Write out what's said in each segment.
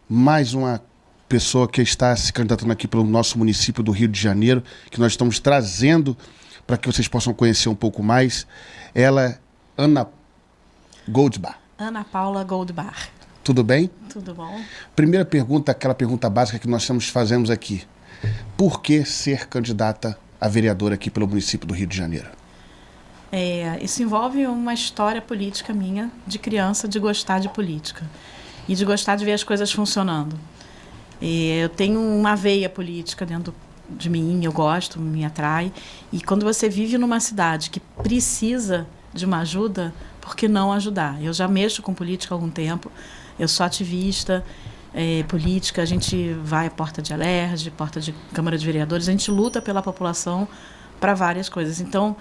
Mais uma pessoa que está se candidatando aqui pelo nosso município do Rio de Janeiro, que nós estamos trazendo para que vocês possam conhecer um pouco mais. Ela é Ana Goldbach. Ana Paula Goldbach. Tudo bem? Tudo bom. Primeira pergunta, aquela pergunta básica que nós fazemos aqui. Por que ser candidata a vereadora aqui pelo município do Rio de Janeiro? Isso envolve uma história política minha, de criança, de gostar de política. E de gostar de ver as coisas funcionando. Eu tenho uma veia política dentro de mim, eu gosto, me atrai. E quando você vive numa cidade que precisa de uma ajuda, por que não ajudar? Eu já mexo com política há algum tempo, eu sou ativista política, a gente vai à porta de Alerj, porta de Câmara de Vereadores, a gente luta pela população para várias coisas. Então,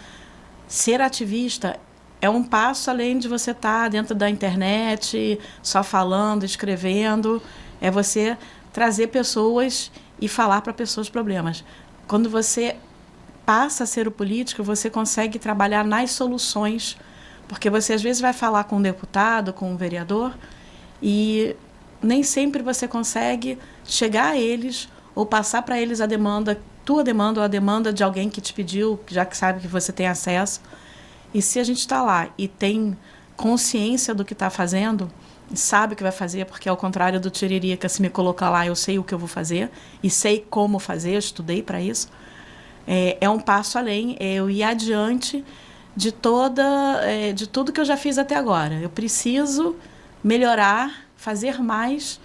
ser ativista é um passo além de você estar dentro da internet, só falando, escrevendo. É você trazer pessoas e falar para pessoas os problemas. Quando você passa a ser o político, você consegue trabalhar nas soluções, porque você às vezes vai falar com um deputado, com um vereador, e nem sempre você consegue chegar a eles ou passar para eles a demanda, tua demanda ou a demanda de alguém que te pediu, já que sabe que você tem acesso. E se a gente está lá e tem consciência do que está fazendo, sabe o que vai fazer, porque ao contrário do Tiririca, se me colocar lá, eu sei o que eu vou fazer e sei como fazer, eu estudei para isso, é um passo além, eu ir adiante de tudo que eu já fiz até agora. Eu preciso melhorar, fazer mais,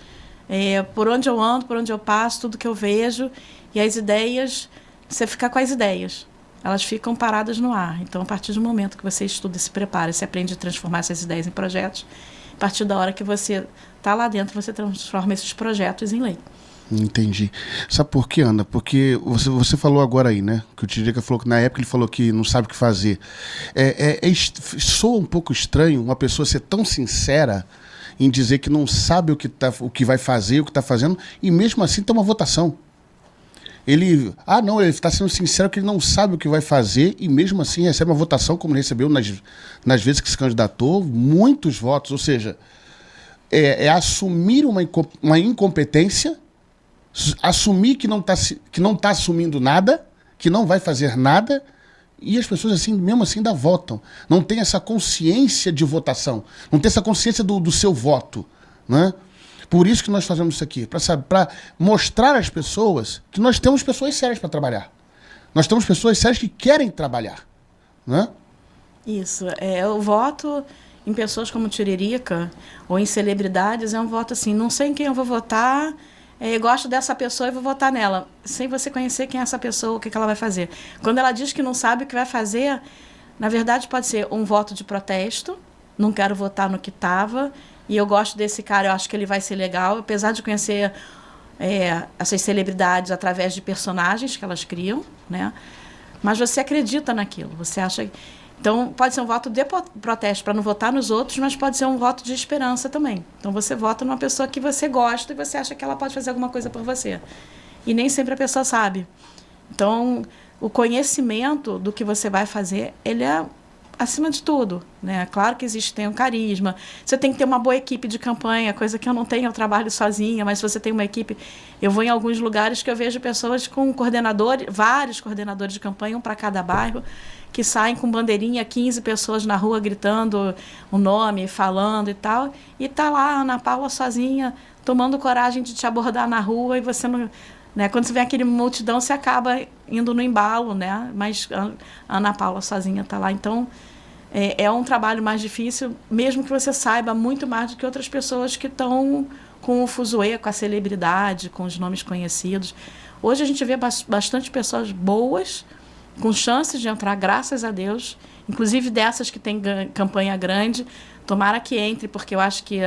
por onde eu ando, por onde eu passo, tudo que eu vejo, e as ideias, você fica com as ideias. Elas ficam paradas no ar. Então, a partir do momento que você estuda e se prepara, você aprende a transformar essas ideias em projetos, a partir da hora que você está lá dentro, você transforma esses projetos em lei. Entendi. Sabe por quê, Ana? Porque você falou agora aí, né? Que o Tiririca falou que na época ele falou que não sabe o que fazer. Soa um pouco estranho uma pessoa ser tão sincera em dizer que não sabe o que vai fazer, o que está fazendo, e mesmo assim tem uma votação. Ele está sendo sincero que ele não sabe o que vai fazer e mesmo assim recebe uma votação, como ele recebeu nas vezes que se candidatou, muitos votos. Ou seja, assumir uma incompetência, assumir que não tá assumindo nada, que não vai fazer nada, e as pessoas assim, mesmo assim ainda votam. Não tem essa consciência de votação, não tem essa consciência do seu voto, né? Por isso que nós fazemos isso aqui, para mostrar às pessoas que nós temos pessoas sérias para trabalhar. Nós temos pessoas sérias que querem trabalhar, né? Isso. Eu voto em pessoas como Tiririca ou em celebridades, é um voto assim, não sei em quem eu vou votar, gosto dessa pessoa e vou votar nela, sem você conhecer quem é essa pessoa, o que ela vai fazer. Quando ela diz que não sabe o que vai fazer, na verdade pode ser um voto de protesto, não quero votar no que estava, e eu gosto desse cara, eu acho que ele vai ser legal, apesar de conhecer essas celebridades através de personagens que elas criam, né? Mas você acredita naquilo, você acha... Então, pode ser um voto de protesto para não votar nos outros, mas pode ser um voto de esperança também. Então, você vota numa pessoa que você gosta e você acha que ela pode fazer alguma coisa por você. E nem sempre a pessoa sabe. Então, o conhecimento do que você vai fazer, ele é acima de tudo, né? Claro que tem um carisma, você tem que ter uma boa equipe de campanha, coisa que eu não tenho, eu trabalho sozinha, mas se você tem uma equipe, eu vou em alguns lugares que eu vejo pessoas com coordenadores, vários coordenadores de campanha, um para cada bairro, que saem com bandeirinha, 15 pessoas na rua gritando o nome, falando e tal, e tá lá a Ana Paula sozinha, tomando coragem de te abordar na rua, e você não... Né? Quando você vê aquele multidão, você acaba indo no embalo, né? Mas a Ana Paula sozinha está lá. Então, é um trabalho mais difícil, mesmo que você saiba muito mais do que outras pessoas que estão com o fuzuê, com a celebridade, com os nomes conhecidos. Hoje a gente vê bastante pessoas boas, com chances de entrar, graças a Deus, inclusive dessas que têm campanha grande. Tomara que entre, porque eu acho que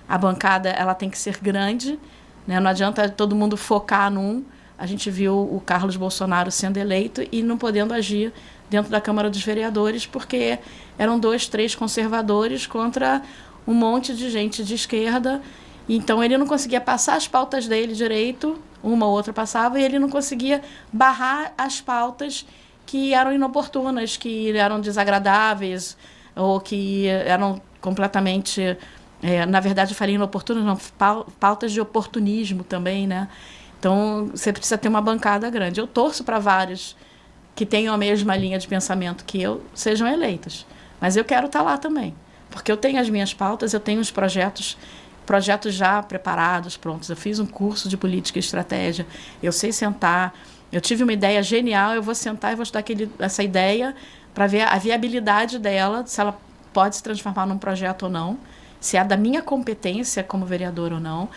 a bancada ela tem que ser grande, né? Não adianta todo mundo focar num. A gente viu o Carlos Bolsonaro sendo eleito e não podendo agir dentro da Câmara dos Vereadores, porque eram 2, 3 conservadores contra um monte de gente de esquerda. Então, ele não conseguia passar as pautas dele direito, uma ou outra passava, e ele não conseguia barrar as pautas que eram inoportunas, que eram desagradáveis, ou que eram completamente Na verdade, eu falei inoportuno, não, pautas de oportunismo também, né? Então, você precisa ter uma bancada grande. Eu torço para vários que tenham a mesma linha de pensamento que eu sejam eleitos. Mas eu quero estar lá também. Porque eu tenho as minhas pautas, eu tenho os projetos já preparados, prontos. Eu fiz um curso de política e estratégia, eu sei sentar. Eu tive uma ideia genial, eu vou sentar e vou estudar essa ideia para ver a viabilidade dela, se ela pode se transformar num projeto ou não, se é da minha competência como vereador ou não,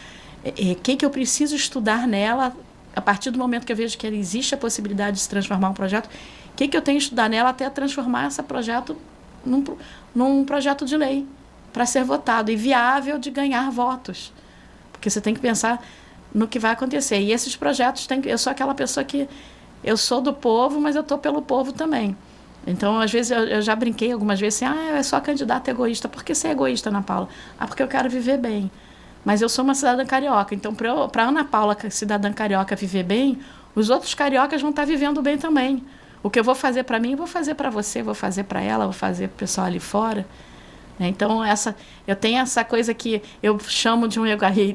o que eu preciso estudar nela, a partir do momento que eu vejo que existe a possibilidade de se transformar um projeto, o que eu tenho que estudar nela até transformar esse projeto num projeto de lei, para ser votado e viável de ganhar votos. Porque você tem que pensar no que vai acontecer. E esses projetos, eu sou aquela pessoa que eu sou do povo, mas eu estou pelo povo também. Então, às vezes, eu já brinquei algumas vezes assim, eu sou candidata egoísta. Por que você é egoísta, Ana Paula? Porque eu quero viver bem. Mas eu sou uma cidadã carioca. Então, para Ana Paula, cidadã carioca, viver bem, os outros cariocas vão estar vivendo bem também. O que eu vou fazer para mim, eu vou fazer para você, vou fazer para ela, vou fazer para o pessoal ali fora. Então, eu tenho essa coisa que eu chamo de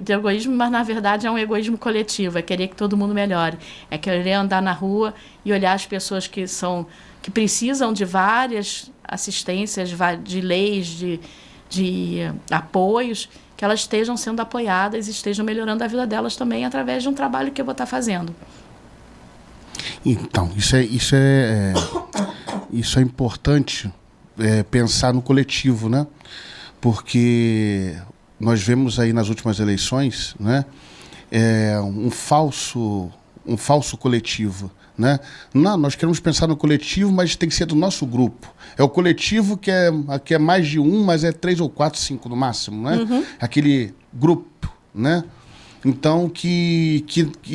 egoísmo, mas, na verdade, é um egoísmo coletivo. É querer que todo mundo melhore. É querer andar na rua e olhar as pessoas que precisam de várias assistências, de leis, de apoios, que elas estejam sendo apoiadas e estejam melhorando a vida delas também através de um trabalho que eu vou estar fazendo. Então, isso é importante, pensar no coletivo, né? Porque nós vemos aí nas últimas eleições, né, um falso coletivo, né? Não, nós queremos pensar no coletivo, mas tem que ser do nosso grupo. É o coletivo que é mais de um, mas é 3 ou 4, 5 no máximo, né? Uhum. Aquele grupo, né? Então, que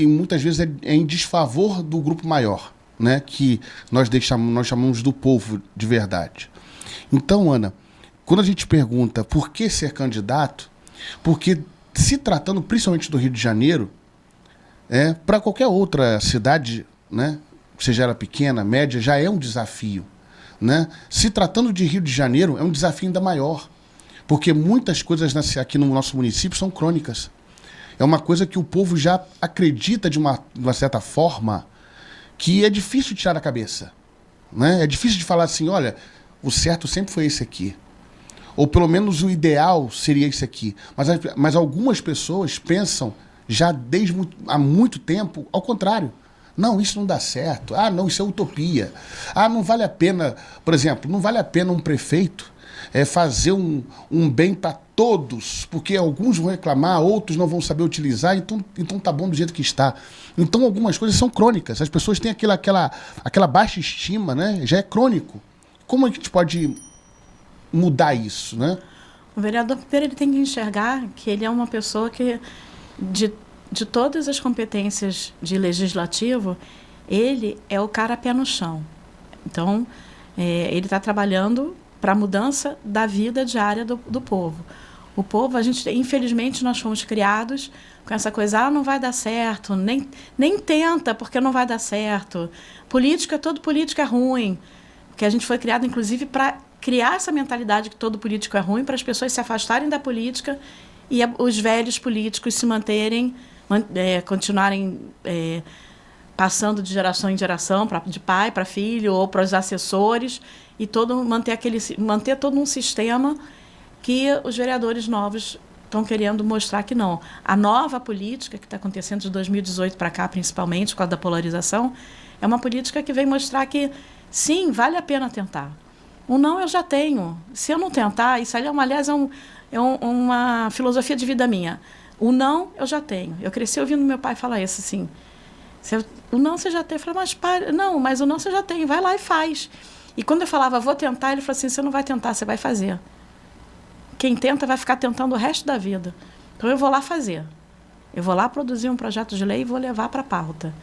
muitas vezes é em desfavor do grupo maior, né? Que nós chamamos do povo de verdade. Então, Ana, quando a gente pergunta por que ser candidato, porque se tratando principalmente do Rio de Janeiro, para qualquer outra cidade, né, seja ela pequena, média, já é um desafio, né? Se tratando de Rio de Janeiro, é um desafio ainda maior, porque muitas coisas aqui no nosso município são crônicas. É uma coisa que o povo já acredita de uma certa forma que é difícil de tirar da cabeça, né? É difícil de falar assim, olha, o certo sempre foi esse aqui. Ou pelo menos o ideal seria esse aqui. Mas algumas pessoas pensam já há muito tempo ao contrário. Não, isso não dá certo. Não, isso é utopia. Não vale a pena, por exemplo, não vale a pena um prefeito fazer um bem para todos, porque alguns vão reclamar, outros não vão saber utilizar, então tá bom do jeito que está. Então algumas coisas são crônicas, as pessoas têm aquela baixa estima, né? Já é crônico. Como é que a gente pode mudar isso, né? O vereador primeiro ele tem que enxergar que ele é uma pessoa que, de todas as competências de legislativo, ele é o cara pé no chão. Então, ele está trabalhando para a mudança da vida diária do povo. O povo, infelizmente, nós fomos criados com essa coisa, não vai dar certo, nem tenta, porque não vai dar certo. Todo político é ruim. Porque a gente foi criado, inclusive, para criar essa mentalidade que todo político é ruim, para as pessoas se afastarem da política e os velhos políticos se manterem, continuarem passando de geração em geração, de pai para filho ou para os assessores, e manter todo um sistema que os vereadores novos estão querendo mostrar que não. A nova política que está acontecendo de 2018 para cá, principalmente, por causa da polarização, é uma política que vem mostrar que, sim, vale a pena tentar. O não eu já tenho. Se eu não tentar, isso ali, aliás, é uma filosofia de vida minha. O não eu já tenho. Eu cresci ouvindo meu pai falar isso, assim. O não você já tem. Eu falei, mas o não você já tem. Vai lá e faz. E quando eu falava, vou tentar, ele falou assim, você não vai tentar, você vai fazer. Quem tenta vai ficar tentando o resto da vida. Então, eu vou lá fazer. Eu vou lá produzir um projeto de lei e vou levar para a pauta.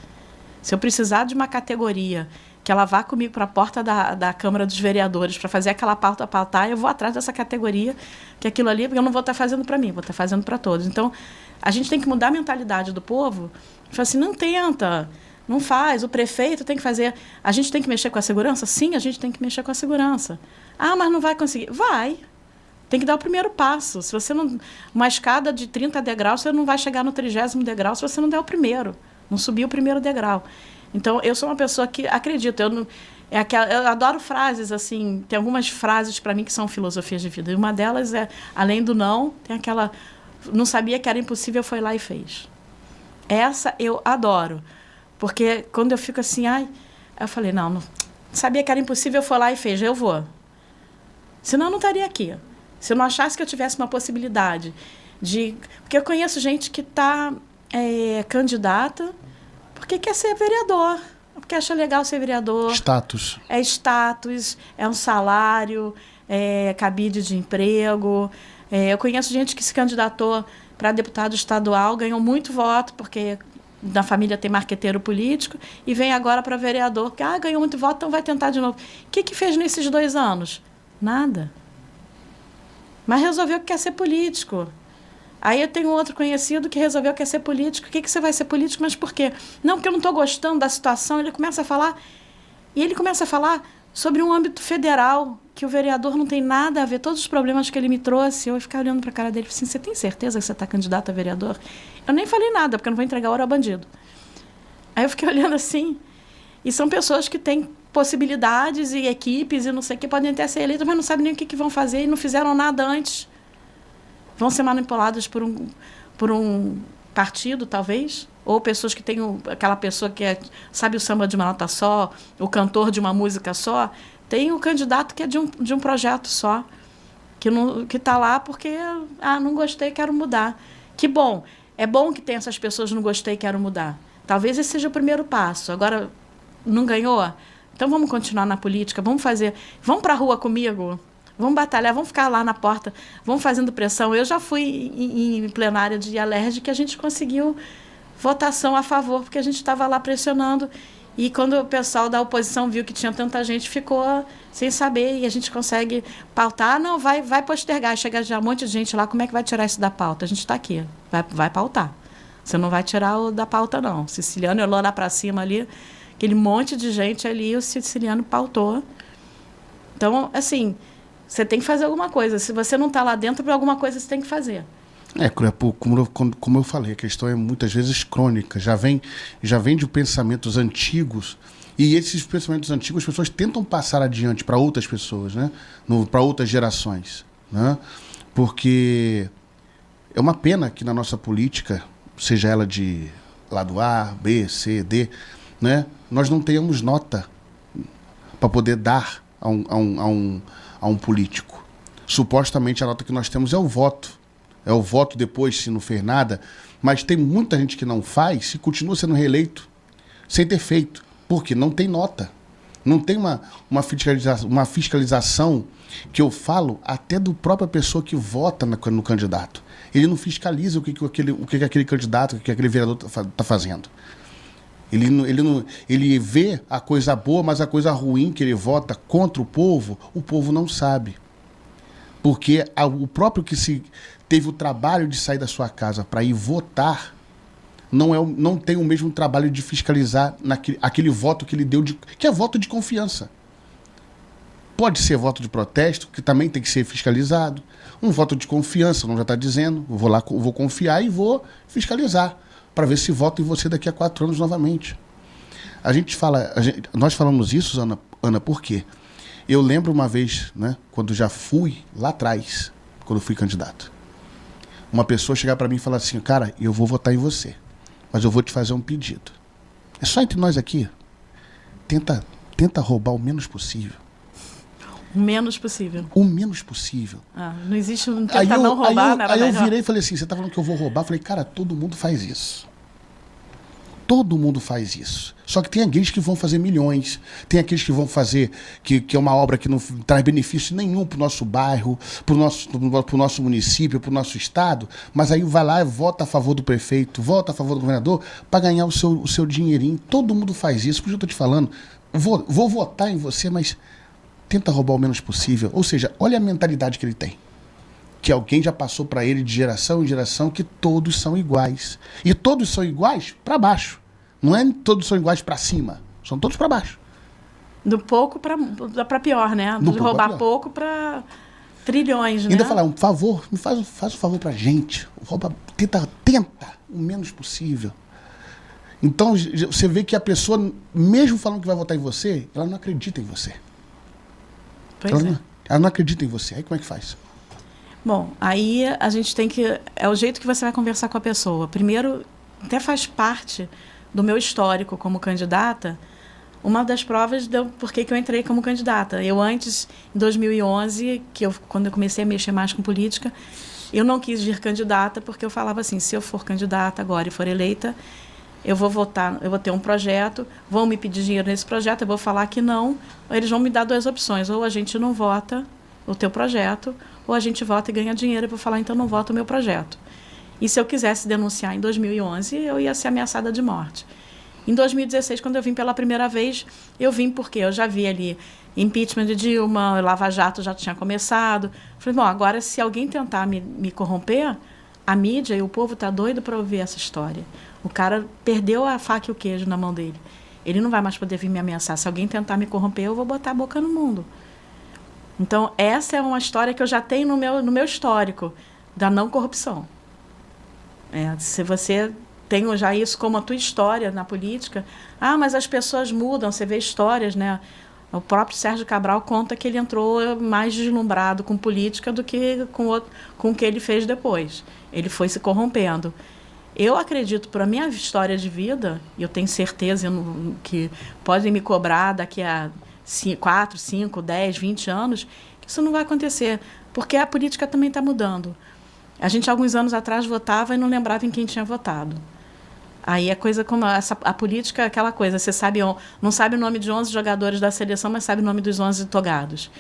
Se eu precisar de uma categoria que ela vá comigo para a porta da Câmara dos Vereadores para fazer aquela pauta pautar, eu vou atrás dessa categoria, que aquilo ali, porque eu não vou estar fazendo para mim, vou estar fazendo para todos. Então, a gente tem que mudar a mentalidade do povo. Falar assim, não tenta, não faz, o prefeito tem que fazer. A gente tem que mexer com a segurança? Sim, a gente tem que mexer com a segurança. Mas não vai conseguir. Vai. tem que dar o primeiro passo. Se você não... Uma escada de 30 degraus, você não vai chegar no 30º degrau se você não der o primeiro. Não subir o primeiro degrau. Então, eu sou uma pessoa que acredito. Eu adoro frases, assim. Tem algumas frases, para mim, que são filosofias de vida. E uma delas é, além do não, tem aquela... Não sabia que era impossível, foi lá e fez. Essa eu adoro. Porque quando eu fico assim, eu falei, não sabia que era impossível, foi lá e fez, eu vou. Senão eu não estaria aqui. Se eu não achasse que eu tivesse uma possibilidade de... Porque eu conheço gente que está candidata porque quer ser vereador, porque acha legal ser vereador. Status. É status, é um salário, é cabide de emprego. Eu conheço gente que se candidatou para deputado estadual, ganhou muito voto, porque na família tem marqueteiro político, e vem agora para vereador, porque ganhou muito voto, então vai tentar de novo. O que fez nesses 2 anos? Nada. Mas resolveu que quer ser político. Aí eu tenho outro conhecido que resolveu que quer ser político. O que você vai ser político? Mas por quê? Não, porque eu não estou gostando da situação. Ele começa a falar sobre um âmbito federal, que o vereador não tem nada a ver, todos os problemas que ele me trouxe. Eu ia ficar olhando para a cara dele e falei assim, você tem certeza que você está candidato a vereador? Eu nem falei nada, porque eu não vou entregar ouro ao bandido. Aí eu fiquei olhando assim, e são pessoas que têm possibilidades e equipes e não sei o que, podem até ser eleitas, mas não sabem nem o que vão fazer e não fizeram nada antes. Vão ser manipulados por um partido, talvez, ou pessoas que têm aquela pessoa que sabe o samba de uma nota só, o cantor de uma música só. Tem o candidato que é de um projeto só, que está lá porque, não gostei, quero mudar. Que bom, é bom que tenha essas pessoas não gostei, quero mudar. Talvez esse seja o primeiro passo. Agora, não ganhou? Então vamos continuar na política, vamos para a rua comigo, vamos batalhar, vamos ficar lá na porta, vamos fazendo pressão. Eu já fui em plenária de Alerj que a gente conseguiu votação a favor, porque a gente estava lá pressionando. E quando o pessoal da oposição viu que tinha tanta gente, ficou sem saber, e a gente consegue pautar. Não, vai postergar. Chega já um monte de gente lá, como é que vai tirar isso da pauta? A gente está aqui, vai pautar. Você não vai tirar o da pauta, não. Siciliano olhou lá para cima ali, aquele monte de gente ali, o Siciliano pautou. Então, assim, você tem que fazer alguma coisa. Se você não está lá dentro, alguma coisa você tem que fazer. Como eu falei, a questão é muitas vezes crônica, já vem de pensamentos antigos, e esses pensamentos antigos as pessoas tentam passar adiante para outras pessoas, né? Para outras gerações, né? Porque é uma pena que na nossa política, seja ela de lado A, B, C, D, né? Nós não tenhamos nota para poder dar a um político. Supostamente a nota que nós temos é o voto. É o voto depois, se não fez nada. Mas tem muita gente que não faz e continua sendo reeleito sem ter feito. Porque não tem nota. Não tem uma fiscalização que eu falo até do própria pessoa que vota no candidato. Ele não fiscaliza o que aquele candidato, o que aquele vereador está fazendo. Ele vê a coisa boa, mas a coisa ruim que ele vota contra o povo não sabe. Porque o próprio que teve o trabalho de sair da sua casa para ir votar, não tem o mesmo trabalho de fiscalizar aquele voto que ele deu, que é voto de confiança. Pode ser voto de protesto, que também tem que ser fiscalizado. Um voto de confiança, não já está dizendo, vou confiar e vou fiscalizar, para ver se voto em você daqui a 4 anos novamente. Nós falamos isso, Ana, por quê? Eu lembro uma vez, né, quando já fui lá atrás, quando fui candidato, uma pessoa chegar para mim e falar assim, cara, eu vou votar em você, mas eu vou te fazer um pedido. É só entre nós aqui. Tenta roubar o menos possível. O menos possível. O menos possível. Não existe um tentar não roubar. Aí eu virei e falei assim, você tá falando que eu vou roubar? Eu falei, cara, todo mundo faz isso. Todo mundo faz isso. Só que tem aqueles que vão fazer milhões, tem aqueles que vão fazer que é uma obra que não traz benefício nenhum para o nosso bairro, para o nosso município, para o nosso estado, mas aí vai lá e vota a favor do prefeito, vota a favor do governador para ganhar o seu dinheirinho. Todo mundo faz isso. Por isso eu estou te falando, vou votar em você, mas tenta roubar o menos possível. Ou seja, olha a mentalidade que ele tem. Que alguém já passou para ele de geração em geração que todos são iguais. E todos são iguais para baixo. Não é todos são iguais para cima. São todos para baixo. Do pouco para pior, né? Do roubar pouco para... Trilhões, né? Ainda falar, por favor, faz um favor pra gente. Tenta o menos possível. Então, você vê que a pessoa, mesmo falando que vai votar em você, ela não acredita em você. Ela não acredita em você. Aí como é que faz? Bom, aí a gente tem que... É o jeito que você vai conversar com a pessoa. Primeiro, até faz parte do meu histórico como candidata, uma das provas do porquê que eu entrei como candidata. Eu antes, em 2011, quando eu comecei a mexer mais com política, eu não quis vir candidata porque eu falava assim, se eu for candidata agora e for eleita, eu vou votar, eu vou ter um projeto, vão me pedir dinheiro nesse projeto, eu vou falar que não, eles vão me dar duas opções, ou a gente não vota o teu projeto, ou a gente vota e ganha dinheiro, eu vou falar, então não voto o meu projeto. E se eu quisesse denunciar em 2011, eu ia ser ameaçada de morte. Em 2016, quando eu vim pela primeira vez, eu vim porque eu já vi ali impeachment de Dilma, Lava Jato já tinha começado. Falei, bom, agora se alguém tentar me corromper, a mídia e o povo está doido para ouvir essa história. O cara perdeu a faca e o queijo na mão dele. Ele não vai mais poder vir me ameaçar. Se alguém tentar me corromper, eu vou botar a boca no mundo. Então, essa é uma história que eu já tenho no meu histórico da não corrupção. Se você tem já isso como a tua história na política, mas as pessoas mudam, você vê histórias, né? O próprio Sérgio Cabral conta que ele entrou mais deslumbrado com política do que com o que ele fez depois. Ele foi se corrompendo. Eu acredito, por a minha história de vida, e eu tenho certeza que podem me cobrar daqui a 4, 5, 10, 20 anos, que isso não vai acontecer, porque a política também está mudando. A gente, alguns anos atrás, votava e não lembrava em quem tinha votado. Aí é coisa como a política é aquela coisa, você não sabe o nome de 11 jogadores da seleção, mas sabe o nome dos 11 togados.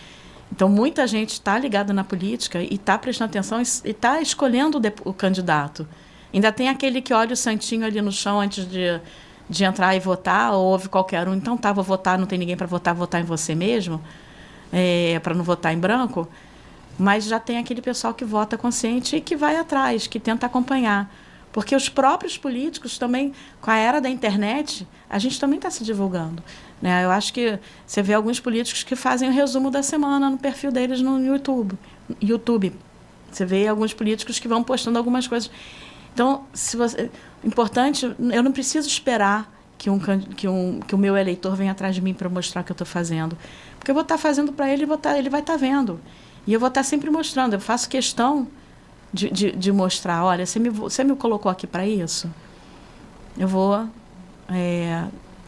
Então, muita gente está ligada na política e está prestando atenção e está escolhendo o candidato. Ainda tem aquele que olha o santinho ali no chão antes de entrar e votar, ou ouve qualquer um. Então, vou votar, não tem ninguém para votar em você mesmo, para não votar em branco. Mas já tem aquele pessoal que vota consciente e que vai atrás, que tenta acompanhar. Porque os próprios políticos também, com a era da internet, a gente também está se divulgando. Né? Eu acho que você vê alguns políticos que fazem o resumo da semana no perfil deles no YouTube. Você vê alguns políticos que vão postando algumas coisas. Então, importante, eu não preciso esperar que o meu eleitor venha atrás de mim para mostrar o que eu estou fazendo. Porque eu vou estar fazendo para ele, ele vai estar vendo. E eu vou estar sempre mostrando. Eu faço questão de mostrar, olha, você me colocou aqui para isso?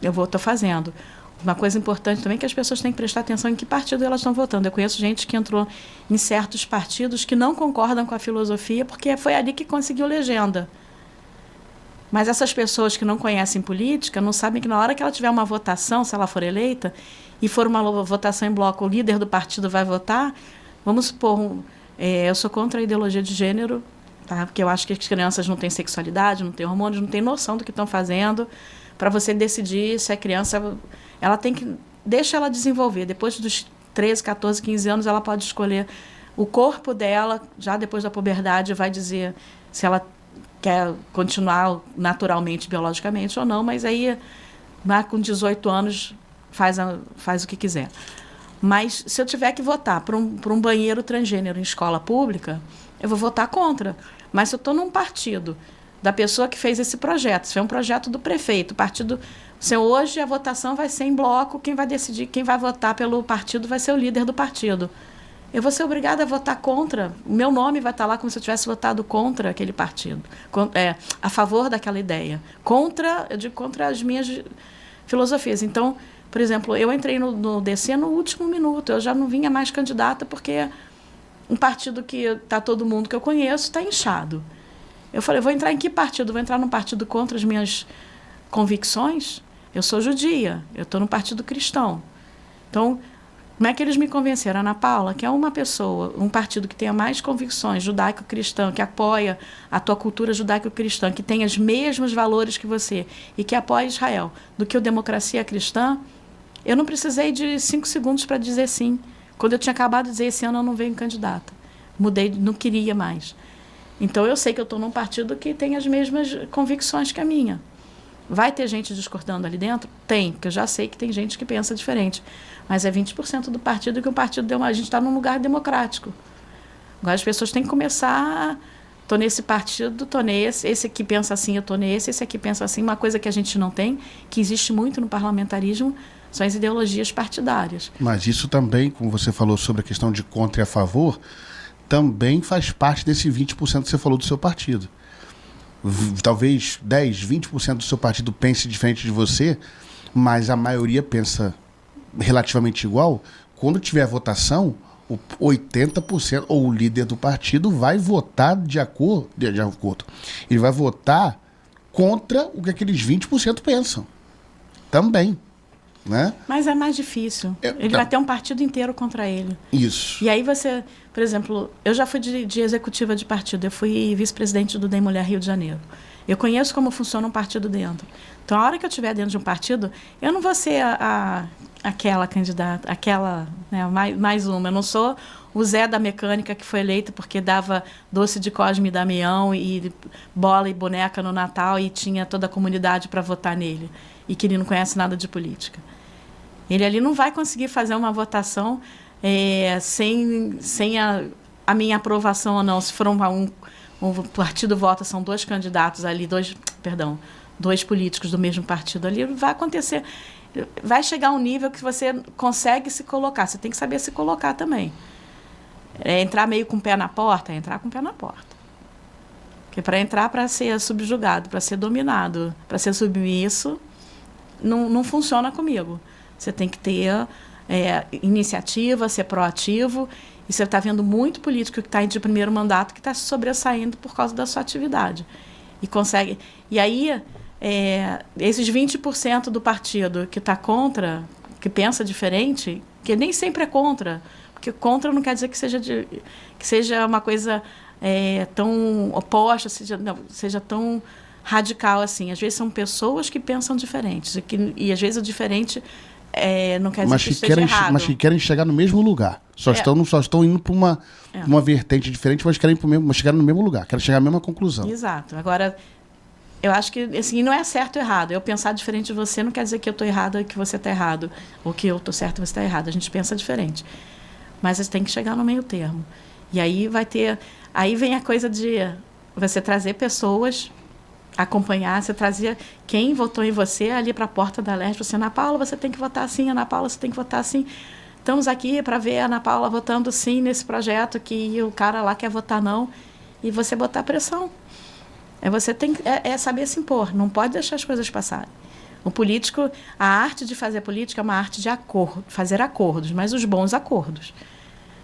Estou fazendo. Uma coisa importante também é que as pessoas têm que prestar atenção em que partido elas estão votando. Eu conheço gente que entrou em certos partidos que não concordam com a filosofia, porque foi ali que conseguiu legenda. Mas essas pessoas que não conhecem política não sabem que na hora que ela tiver uma votação, se ela for eleita, e for uma votação em bloco, o líder do partido vai votar, vamos supor, eu sou contra a ideologia de gênero, tá? Porque eu acho que as crianças não têm sexualidade, não têm hormônios, não têm noção do que estão fazendo. Para você decidir se a criança... Ela tem que... Deixa ela desenvolver. Depois dos 13, 14, 15 anos, ela pode escolher o corpo dela, já depois da puberdade, vai dizer se ela quer continuar naturalmente, biologicamente ou não, mas aí, com 18 anos, faz o que quiser. Mas se eu tiver que votar por um banheiro transgênero em escola pública, eu vou votar contra. Mas se eu estou num partido da pessoa que fez esse projeto, se foi um projeto do prefeito, partido... hoje a votação vai ser em bloco, quem vai decidir, quem vai votar pelo partido vai ser o líder do partido. Eu vou ser obrigada a votar contra. O meu nome vai estar lá como se eu tivesse votado contra aquele partido, a favor daquela ideia. Eu digo contra as minhas filosofias. Então, por exemplo, eu entrei no DC no último minuto, eu já não vinha mais candidata porque um partido que está todo mundo que eu conheço está inchado. Eu falei, vou entrar em que partido? Vou entrar num partido contra as minhas convicções? Eu sou judia, eu estou no partido cristão. Então, como é que eles me convenceram? Ana Paula, que é uma pessoa, um partido que tenha mais convicções judaico-cristã, que apoia a tua cultura judaico-cristã, que tenha os mesmos valores que você e que apoia Israel, do que o Democracia Cristã, eu não precisei de 5 segundos para dizer sim. Quando eu tinha acabado de dizer, esse ano eu não venho candidata. Mudei, não queria mais. Então, eu sei que eu estou num partido que tem as mesmas convicções que a minha. Vai ter gente discordando ali dentro? Tem, porque eu já sei que tem gente que pensa diferente. Mas é 20% do partido que o partido deu. A gente está num lugar democrático. Agora as pessoas têm que começar... Estou nesse partido, estou nesse. Esse aqui pensa assim, eu estou nesse. Esse aqui pensa assim. Uma coisa que a gente não tem, que existe muito no parlamentarismo, são as ideologias partidárias. Mas isso também, como você falou sobre a questão de contra e a favor, também faz parte desse 20% que você falou do seu partido. Talvez 10, 20% do seu partido pense diferente de você, mas a maioria pensa relativamente igual. Quando tiver votação, o 80% ou o líder do partido vai votar de acordo. Ele vai votar contra o que aqueles 20% pensam. Também. Né? Mas é mais difícil. Ele vai ter um partido inteiro contra ele. Isso. E aí você, por exemplo, eu já fui de executiva de partido, eu fui vice-presidente do DEM Mulher Rio de Janeiro. Eu conheço como funciona um partido dentro. Então, a hora que eu estiver dentro de um partido, eu não vou ser aquela candidata, aquela, né, mais uma. Eu não sou o Zé da mecânica que foi eleito porque dava doce de Cosme e Damião e bola e boneca no Natal e tinha toda a comunidade para votar nele. E que ele não conhece nada de política. Ele ali não vai conseguir fazer uma votação sem a minha aprovação ou não. Se for um partido vota, são dois candidatos ali, dois políticos do mesmo partido ali, vai acontecer. Vai chegar um nível que você consegue se colocar. Você tem que saber se colocar também. Entrar meio com o pé na porta, entrar com o pé na porta. Porque para entrar para ser subjugado, para ser dominado, para ser submisso, não funciona comigo. Você tem que ter iniciativa, ser proativo. E você está vendo muito político que está de primeiro mandato que está se sobressaindo por causa da sua atividade. E consegue. E aí, esses 20% do partido que está contra, que pensa diferente, que nem sempre é contra, porque contra não quer dizer que seja uma coisa tão oposta, seja tão radical assim. Às vezes são pessoas que pensam diferentes. E às vezes o diferente não quer dizer que esteja errado. Mas que querem chegar no mesmo lugar. Só estão indo para uma vertente diferente, mas querem chegar no mesmo lugar. Querem chegar à mesma conclusão. Exato. Agora, eu acho que assim, não é certo ou errado. Eu pensar diferente de você não quer dizer que eu estou errado e que você está errado. Ou que eu estou certo e você está errado. A gente pensa diferente. Mas você tem que chegar no meio termo. E aí aí vem a coisa de você trazer pessoas, acompanhar, você trazia quem votou em você ali para a porta da Leste, você, Ana Paula, você tem que votar assim, Ana Paula, você tem que votar assim. Estamos aqui para ver a Ana Paula votando sim nesse projeto que o cara lá quer votar não, e você botar pressão. Você tem saber se impor, não pode deixar as coisas passarem. O político, a arte de fazer política é uma arte de fazer acordos, mas os bons acordos.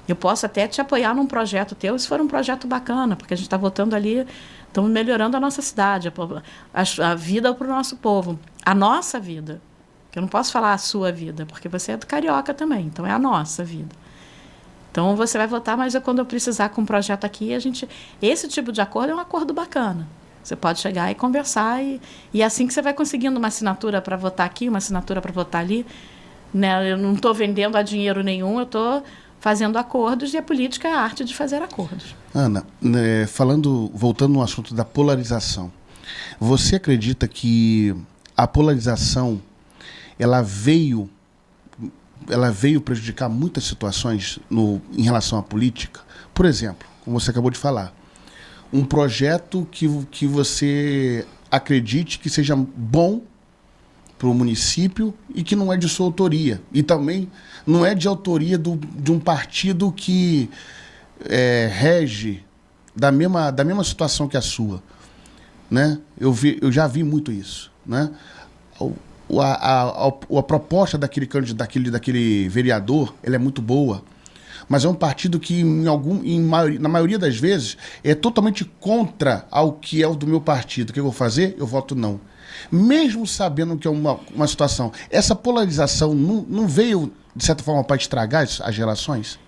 Eu posso até te apoiar num projeto teu, se for um projeto bacana, porque a gente está votando ali, estamos melhorando a nossa cidade, a vida para o nosso povo, a nossa vida. Eu não posso falar a sua vida, porque você é do Carioca também, então é a nossa vida. Então você vai votar, mas quando eu precisar com um projeto aqui, esse tipo de acordo é um acordo bacana. Você pode chegar e conversar, e assim que você vai conseguindo uma assinatura para votar aqui, uma assinatura para votar ali, né? Eu não estou vendendo a dinheiro nenhum, eu estou fazendo acordos, e a política é a arte de fazer acordos. Ana, voltando no assunto da polarização, você acredita que a polarização ela veio prejudicar muitas situações em relação à política? Por exemplo, como você acabou de falar, um projeto que você acredite que seja bom para o município e que não é de sua autoria. E também não é de autoria de um partido que rege da mesma situação que a sua. Né? Eu já vi muito isso. Né? A proposta daquele vereador ela é muito boa, mas é um partido que, na maioria das vezes, é totalmente contra ao que é o do meu partido. O que eu vou fazer? Eu voto não. Mesmo sabendo que é uma situação. Essa polarização não veio, de certa forma, para estragar as relações?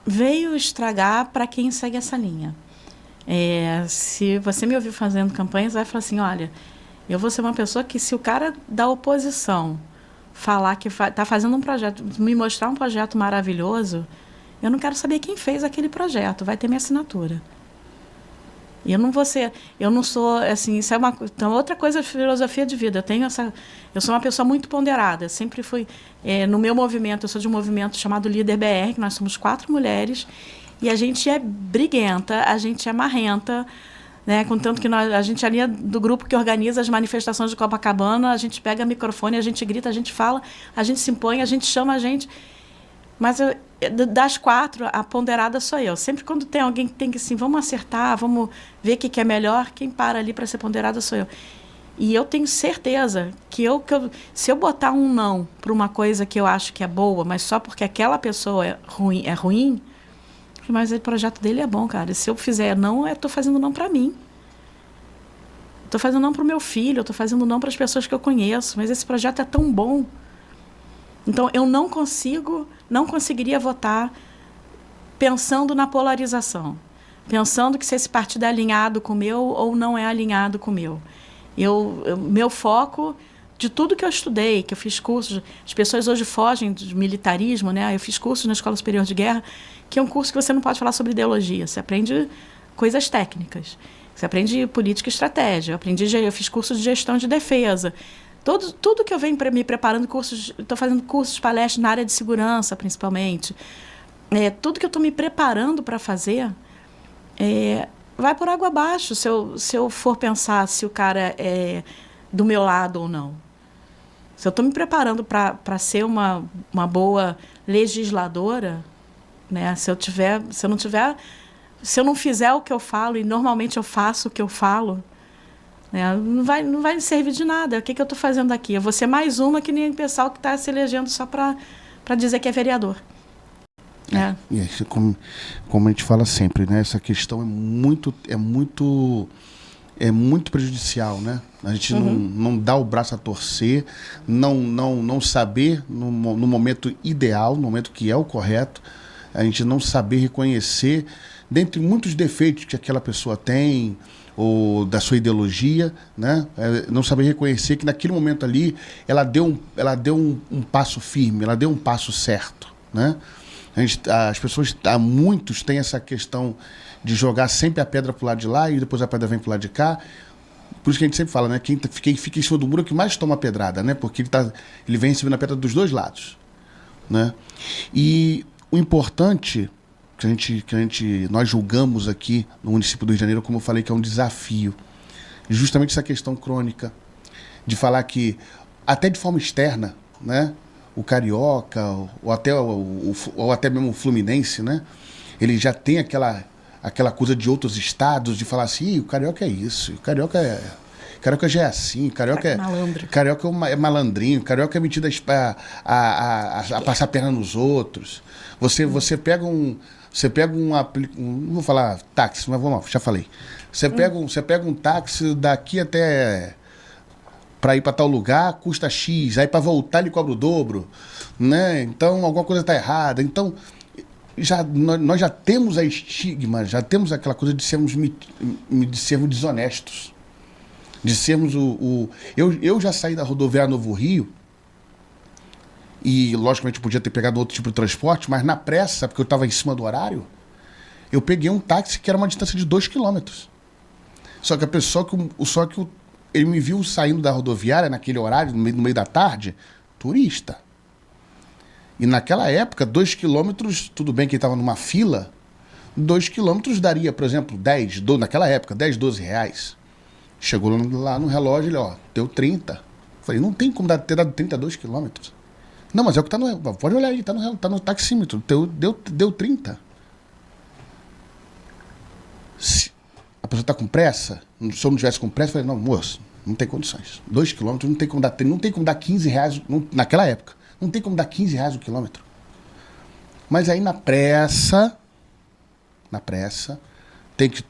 Veio estragar para quem segue essa linha. Se você me ouvir fazendo campanhas, vai falar assim, olha, eu vou ser uma pessoa que, se o cara da oposição falar que está fazendo um projeto, me mostrar um projeto maravilhoso, eu não quero saber quem fez aquele projeto, vai ter minha assinatura. Eu não sou, assim, isso é então, outra coisa, filosofia de vida. Eu sou uma pessoa muito ponderada. Eu sempre fui, no meu movimento, eu sou de um movimento chamado Líder BR, que nós somos 4 mulheres, E a gente é briguenta, a gente é marrenta, né? Contanto que a gente ali é do grupo que organiza as manifestações de Copacabana, a gente pega microfone, a gente grita, a gente fala, a gente se impõe, a gente chama a gente. Mas das 4, a ponderada sou eu. Sempre quando tem alguém que tem que assim, vamos acertar, vamos ver o que é melhor, quem para ali para ser ponderada sou eu. E eu tenho certeza que se eu botar um não para uma coisa que eu acho que é boa, mas só porque aquela pessoa é ruim, mas o projeto dele é bom, cara. Se eu fizer não, eu estou fazendo não para mim. Estou fazendo não para o meu filho, estou fazendo não para as pessoas que eu conheço, mas esse projeto é tão bom. Então, eu não conseguiria votar pensando na polarização, pensando que se esse partido é alinhado com o meu ou não é alinhado com o meu. Meu foco, de tudo que eu estudei, que eu fiz cursos, as pessoas hoje fogem do militarismo, né? Eu fiz cursos na Escola Superior de Guerra, que é um curso que você não pode falar sobre ideologia, você aprende coisas técnicas, você aprende política e estratégia, eu fiz cursos de gestão de defesa. Tudo que eu venho me preparando, estou fazendo cursos, palestras na área de segurança, principalmente. Tudo que eu estou me preparando para fazer vai por água abaixo, se eu for pensar se o cara é do meu lado ou não. Se eu estou me preparando para ser uma boa legisladora, né? Se eu não fizer o que eu falo, e normalmente eu faço o que eu falo, não vai servir de nada. O que eu estou fazendo aqui? Eu vou ser mais uma que nem o pessoal que está se elegendo só para dizer que é vereador. Como a gente fala sempre, né? Essa questão é muito prejudicial, né? A gente não dá o braço a torcer, não saber no momento ideal, no momento que é o correto, a gente não saber reconhecer, dentre muitos defeitos que aquela pessoa tem, ou da sua ideologia, né? Não saber reconhecer que naquele momento ali ela deu um passo firme, ela deu um passo certo, né? As pessoas, muitos têm essa questão de jogar sempre a pedra pro lado de lá e depois a pedra vem pro lado de cá. Por isso que a gente sempre fala, né? Quem fica em cima do muro é que mais toma pedrada, né? Porque ele vem recebendo a pedra dos dois lados, né? E o importante que nós julgamos aqui no município do Rio de Janeiro, como eu falei, que é um desafio, justamente essa questão crônica, de falar que, até de forma externa, né? O carioca, ou até mesmo o fluminense, né? Ele já tem aquela coisa de outros estados, de falar assim, o carioca é isso, o carioca já é assim, carioca é malandrinho, carioca é metido a passar a perna nos outros. Você pega um não vou falar táxi, mas vamos lá, já falei. Você pega um táxi daqui até para ir para tal lugar, custa X, aí para voltar ele cobra o dobro, né? Então alguma coisa está errada. Então nós já temos a estigma, já temos aquela coisa de sermos desonestos, de sermos eu já saí da rodoviária Novo Rio e logicamente podia ter pegado outro tipo de transporte, mas na pressa, porque eu estava em cima do horário, eu peguei um táxi que era uma distância de 2 quilômetros. Só que ele me viu saindo da rodoviária naquele horário, no meio da tarde, turista. E naquela época, 2 quilômetros, tudo bem que ele estava numa fila, 2 quilômetros daria, por exemplo, naquela época, 10, 12 reais. Chegou lá no relógio, ele, deu 30. Falei, não tem como ter dado 32 quilômetros. Não, mas é o que está no... Pode olhar aí, tá no taxímetro, deu 30. Se a pessoa está com pressa, se eu não tivesse com pressa, eu falei, não, moço, não tem condições. 2 quilômetros não tem como dar 15 reais, naquela época. Não tem como dar 15 reais o quilômetro. Mas aí na pressa,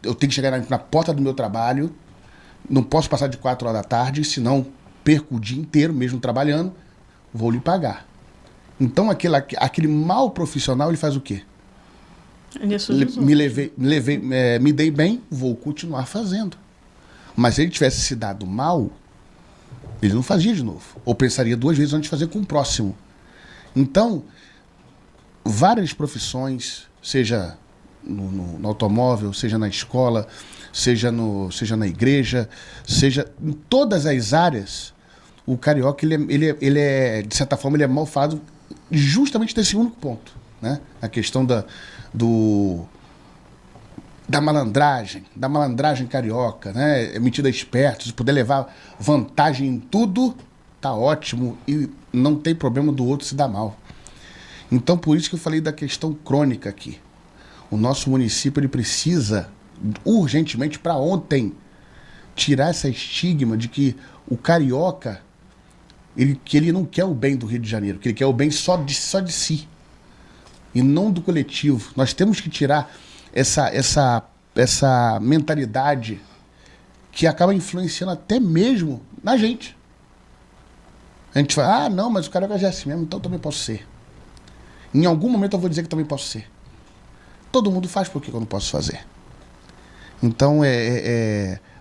eu tenho que chegar na porta do meu trabalho, não posso passar de 4 horas da tarde, senão perco o dia inteiro, mesmo trabalhando, vou lhe pagar. Então aquele mau profissional, ele faz o quê? Me dei bem, vou continuar fazendo. Mas se ele tivesse se dado mal, ele não fazia de novo. Ou pensaria 2 vezes antes de fazer com o próximo. Então, várias profissões, seja no automóvel, seja na escola, seja na igreja, seja em todas as áreas, o carioca, ele é, de certa forma, ele é mal falado justamente desse único ponto, né? A questão da malandragem carioca, né? Metida esperto, se puder levar vantagem em tudo, tá ótimo e não tem problema do outro se dar mal. Então, por isso que eu falei da questão crônica aqui. O nosso município ele precisa urgentemente, para ontem, tirar esse estigma de que o carioca que ele não quer o bem do Rio de Janeiro, que ele quer o bem só de si e não do coletivo. Nós temos que tirar essa mentalidade que acaba influenciando até mesmo na gente. A gente fala, não, mas o carioca já é assim mesmo, então eu também posso ser. Em algum momento eu vou dizer que também posso ser. Todo mundo faz, por que eu não posso fazer? Então,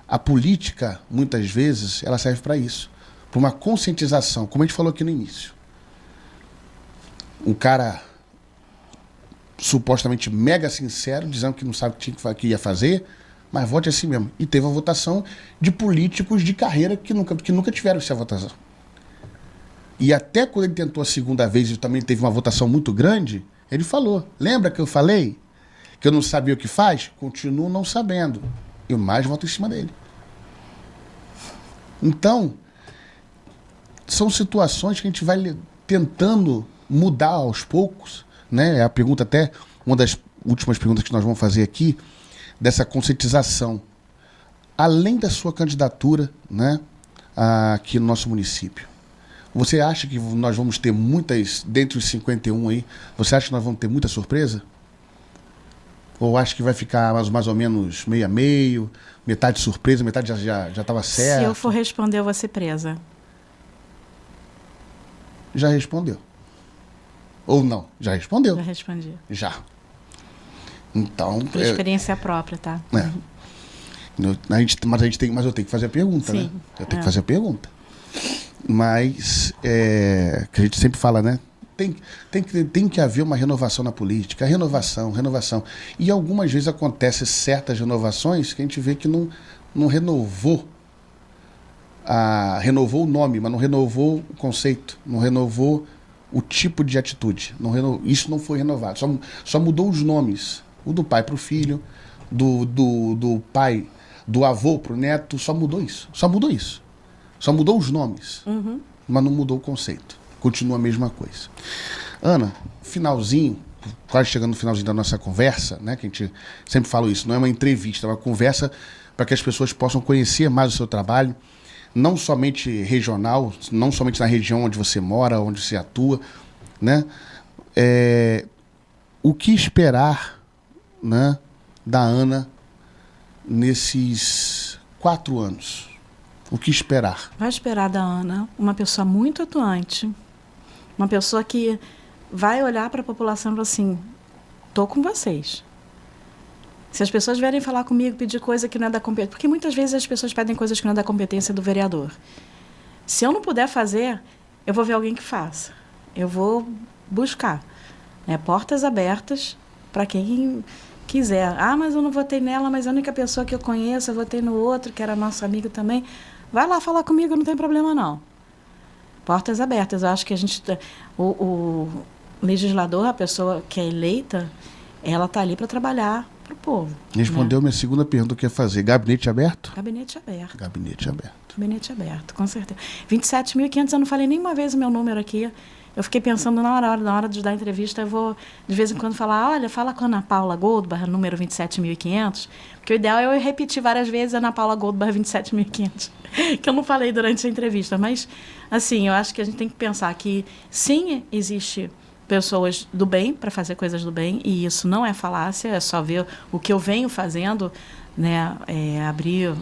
a política, muitas vezes, ela serve para isso. Para uma conscientização, como a gente falou aqui no início. Um cara supostamente mega sincero, dizendo que não sabe o que ia fazer, mas vote assim mesmo. E teve a votação de políticos de carreira que nunca tiveram essa votação. E até quando ele tentou a segunda vez e também teve uma votação muito grande, ele falou, lembra que eu falei que eu não sabia o que faz? Continuo não sabendo. Eu mais voto em cima dele. Então, são situações que a gente vai tentando mudar aos poucos, né? É a pergunta até, uma das últimas perguntas que nós vamos fazer aqui, dessa conscientização. Além da sua candidatura, né, aqui no nosso município, você acha que nós vamos ter muitas, dentre os 51 aí, você acha que nós vamos ter muita surpresa? Ou acha que vai ficar mais ou menos meio a meio, metade surpresa, metade já estava certo? Se eu for responder, eu vou ser presa. Já respondeu. Ou não? Já respondeu? Já respondi. Já. Então... Por experiência própria, tá? Mas eu tenho que fazer a pergunta, sim, né? Eu tenho que fazer a pergunta. Mas, que a gente sempre fala, né? Tem que haver uma renovação na política. Renovação. E algumas vezes acontecem certas renovações que a gente vê que não renovou. Renovou o nome, mas não renovou o conceito. Não renovou o tipo de atitude. Isso não foi renovado. Só mudou os nomes. O do pai para o filho, do pai, do avô para o neto. Só mudou isso. Só mudou os nomes. Uhum. Mas não mudou o conceito. Continua a mesma coisa. Ana, finalzinho, quase chegando no finalzinho da nossa conversa, né? Que a gente sempre fala isso, não é uma entrevista, é uma conversa para que as pessoas possam conhecer mais o seu trabalho, não somente regional, não somente na região onde você mora, onde você atua, né? O que esperar, né, da Ana nesses 4 anos? O que esperar? Vai esperar da Ana uma pessoa muito atuante, uma pessoa que vai olhar para a população e falar assim, tô com vocês. Se as pessoas vierem falar comigo, pedir coisa que não é da competência, porque muitas vezes as pessoas pedem coisas que não é da competência do vereador. Se eu não puder fazer, eu vou ver alguém que faça. Eu vou buscar. Portas abertas para quem quiser. Mas eu não votei nela, mas a única pessoa que eu conheço, eu votei no outro, que era nosso amigo também. Vai lá falar comigo, não tem problema não. Portas abertas. Eu acho que a gente... O legislador, a pessoa que é eleita, ela está ali para trabalhar para o povo. Respondeu minha segunda pergunta que eu ia fazer. Gabinete aberto? Gabinete aberto. Gabinete aberto. Gabinete aberto, com certeza. 27.500, eu não falei nenhuma vez o meu número aqui. Eu fiquei pensando na hora de dar entrevista, eu vou de vez em quando falar, olha, fala com a Ana Paula Goldbar, número 27.500, porque o ideal é eu repetir várias vezes a Ana Paula Goldbar 27.500, que eu não falei durante a entrevista. Mas, assim, eu acho que a gente tem que pensar que, sim, existe pessoas do bem para fazer coisas do bem, e isso não é falácia, é só ver o que eu venho fazendo, né?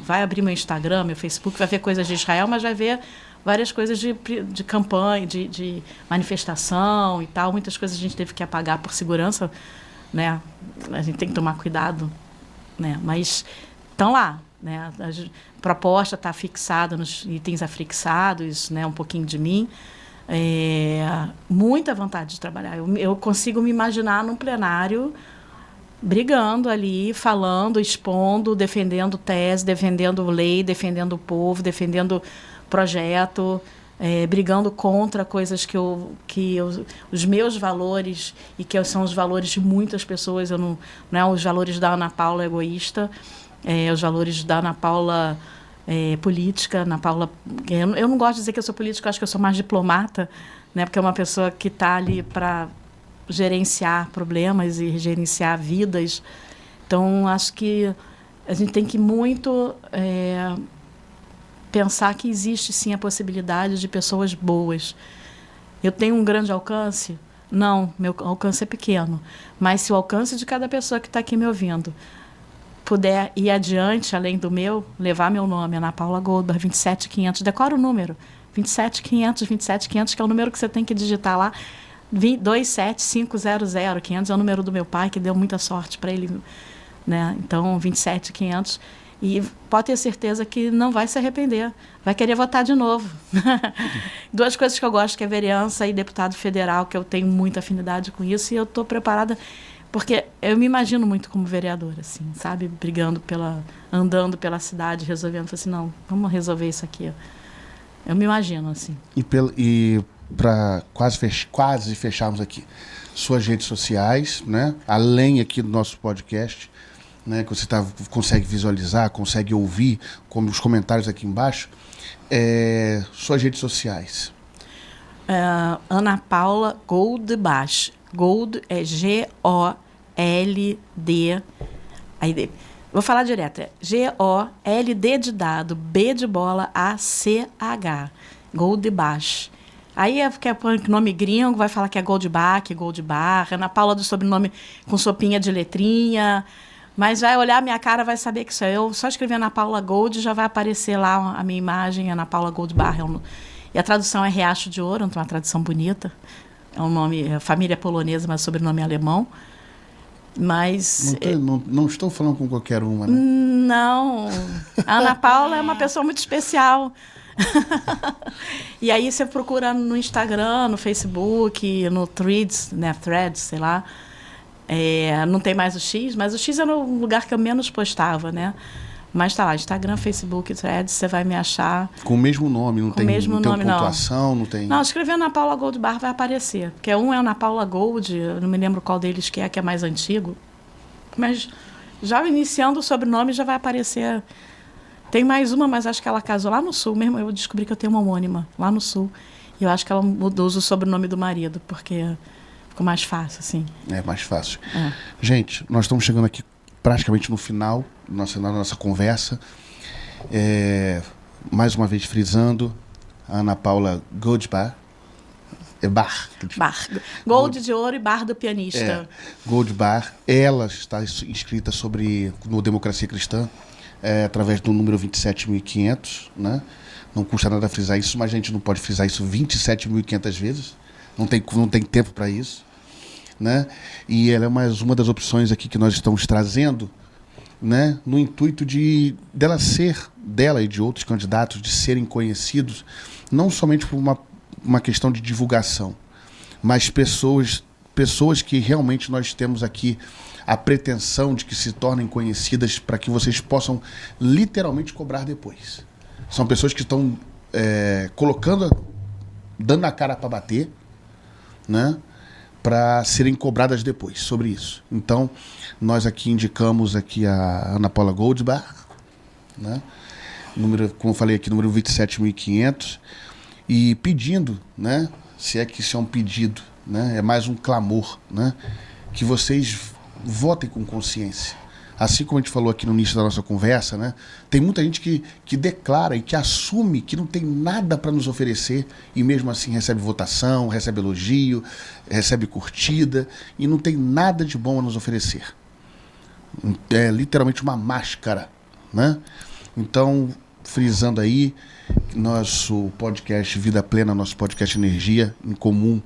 Vai abrir meu Instagram, meu Facebook, vai ver coisas de Israel, mas vai ver várias coisas de campanha, de manifestação e tal. Muitas coisas a gente teve que apagar por segurança, né? A gente tem que tomar cuidado, né? Mas estão lá, né? A proposta está fixada nos itens afixados, né? Um pouquinho de mim. Muita vontade de trabalhar. Eu consigo me imaginar num plenário brigando ali, falando, expondo, defendendo tese, defendendo lei, defendendo o povo, defendendo projeto, brigando contra coisas os meus valores, e que são os valores de muitas pessoas. Eu não é os valores da Ana Paula egoísta, os valores da Ana Paula política. Ana Paula, eu não gosto de dizer que eu sou política, eu acho que eu sou mais diplomata, né, porque é uma pessoa que está ali para gerenciar problemas e gerenciar vidas. Então, acho que a gente tem que muito pensar que existe, sim, a possibilidade de pessoas boas. Eu tenho um grande alcance? Não, meu alcance é pequeno. Mas se o alcance de cada pessoa que está aqui me ouvindo puder ir adiante, além do meu, levar meu nome, Ana Paula Goldberg, 27500, decora o número, 27500, que é o número que você tem que digitar lá, 27500, 500 é o número do meu pai, que deu muita sorte para ele, né? Então, 27500. E pode ter certeza que não vai se arrepender. Vai querer votar de novo. Duas coisas que eu gosto, que é vereança e deputado federal, que eu tenho muita afinidade com isso. E eu estou preparada, porque eu me imagino muito como vereadora, assim, sabe? Andando pela cidade, resolvendo. Assim, não, vamos resolver isso aqui. Eu me imagino, assim. E para quase fecharmos aqui, suas redes sociais, né? Além aqui do nosso podcast, né, que você consegue visualizar, consegue ouvir, como os comentários aqui embaixo, suas redes sociais. Ana Paula Goldbach. Gold é G-O-L-D. Aí, vou falar direto. É G-O-L-D de dado, B de bola, A-C-H. Goldbach. Aí quer pôr nome gringo, vai falar que é Goldbach, Goldbar. Ana Paula do sobrenome com sopinha de letrinha. Mas vai olhar a minha cara, vai saber que sou eu. Só escrever Ana Paula Gold, já vai aparecer lá a minha imagem, Ana Paula Goldbar. E a tradução é Riacho de Ouro, então é uma tradução bonita. É um nome, família polonesa, mas sobrenome alemão. Mas... Não estou falando com qualquer uma, né? Não. A Ana Paula é uma pessoa muito especial. E aí você procura no Instagram, no Facebook, no Threads, né? Threads, sei lá. Não tem mais o X, mas o X era o lugar que eu menos postava, né? Mas tá lá, Instagram, Facebook, Threads, você vai me achar. Com o mesmo nome, não tem pontuação, não tem... Não, escrevendo Ana Paula Goldbar vai aparecer. Porque um é Ana Paula Gold, eu não me lembro qual deles que é mais antigo. Mas já iniciando o sobrenome já vai aparecer. Tem mais uma, mas acho que ela casou lá no Sul mesmo. Eu descobri que eu tenho uma homônima lá no Sul. E eu acho que ela usa o sobrenome do marido, porque... ficou mais fácil, assim. É mais fácil. Gente, nós estamos chegando aqui praticamente no final da nossa conversa. Mais uma vez frisando, a Ana Paula Goldbar. Bar. Gold de ouro e bar do pianista. Goldbar. Ela está inscrita no Democracia Cristã, através do número 27500, né? Não custa nada frisar isso, mas a gente não pode frisar isso 27.500 vezes. Não tem tempo para isso, né? E ela é mais uma das opções aqui que nós estamos trazendo, né? No intuito dela e de outros candidatos, de serem conhecidos, não somente por uma questão de divulgação, mas pessoas que realmente nós temos aqui a pretensão de que se tornem conhecidas para que vocês possam literalmente cobrar depois. São pessoas que estão dando a cara para bater, né, para serem cobradas depois sobre isso. Então, nós aqui indicamos aqui a Ana Paula Goldbar, né, como eu falei aqui, número 27500, e pedindo, né, se é que isso é um pedido, né, é mais um clamor, né, que vocês votem com consciência. Assim como a gente falou aqui no início da nossa conversa, né, tem muita gente que declara e que assume que não tem nada para nos oferecer e mesmo assim recebe votação, recebe elogio, recebe curtida e não tem nada de bom a nos oferecer. É literalmente uma máscara, né? Então, frisando aí, nosso podcast Vida Plena, nosso podcast Energia em Comum,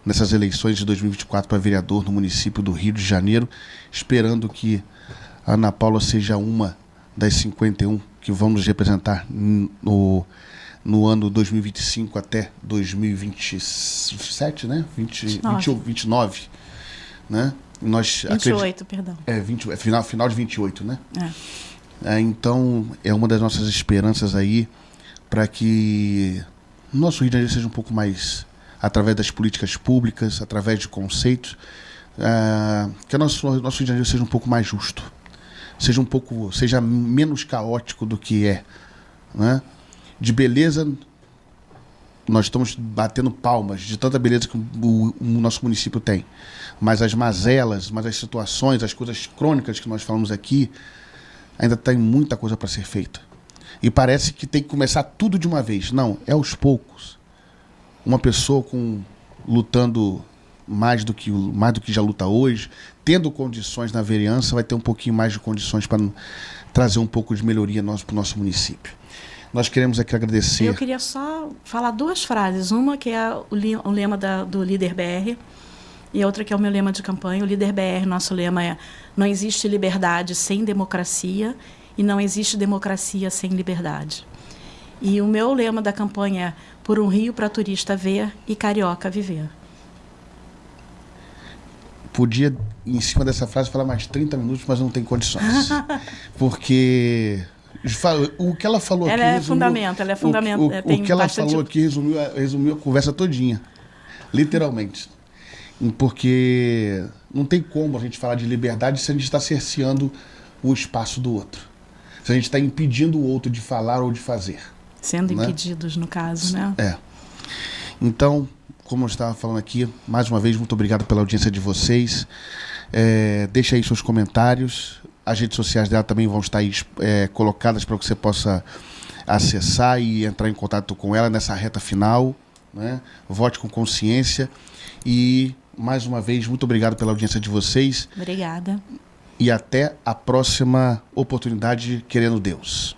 nessas eleições de 2024 para vereador no município do Rio de Janeiro, esperando que a Ana Paula seja uma das 51 que vão nos representar no ano 2025 até 2027, né? 29, né? 28, perdão. Final de 28, né? Então, é uma das nossas esperanças aí para que nosso Rio de Janeiro seja um pouco mais, através das políticas públicas, através de conceitos, que o nosso Rio de Janeiro seja um pouco mais justo, seja menos caótico do que é, né? De beleza, nós estamos batendo palmas de tanta beleza que o nosso município tem, mas as mazelas, mas as situações, as coisas crônicas que nós falamos aqui, ainda tem muita coisa para ser feita. E parece que tem que começar tudo de uma vez. Não, é aos poucos. Uma pessoa lutando mais do que já luta hoje, tendo condições na vereança, vai ter um pouquinho mais de condições para trazer um pouco de melhoria para o nosso município. Nós queremos aqui agradecer. Eu queria só falar 2 frases. Uma que é o lema do Líder BR e outra que é o meu lema de campanha. O Líder BR, nosso lema é: não existe liberdade sem democracia e não existe democracia sem liberdade. E o meu lema da campanha é: por um Rio para turista ver e carioca viver. Podia, em cima dessa frase, falar mais 30 minutos, mas não tem condições. Porque o que ela falou aqui... Ela é fundamento. O que ela falou aqui resumiu a conversa todinha. Literalmente. Porque não tem como a gente falar de liberdade se a gente está cerceando o espaço do outro. Se a gente está impedindo o outro de falar ou de fazer. Sendo impedidos, no caso, né? Então, como eu estava falando aqui, mais uma vez, muito obrigado pela audiência de vocês. Deixa aí seus comentários. As redes sociais dela também vão estar aí, colocadas para que você possa acessar e entrar em contato com ela nessa reta final, né? Vote com consciência. E, mais uma vez, muito obrigado pela audiência de vocês. Obrigada. E até a próxima oportunidade, querendo Deus.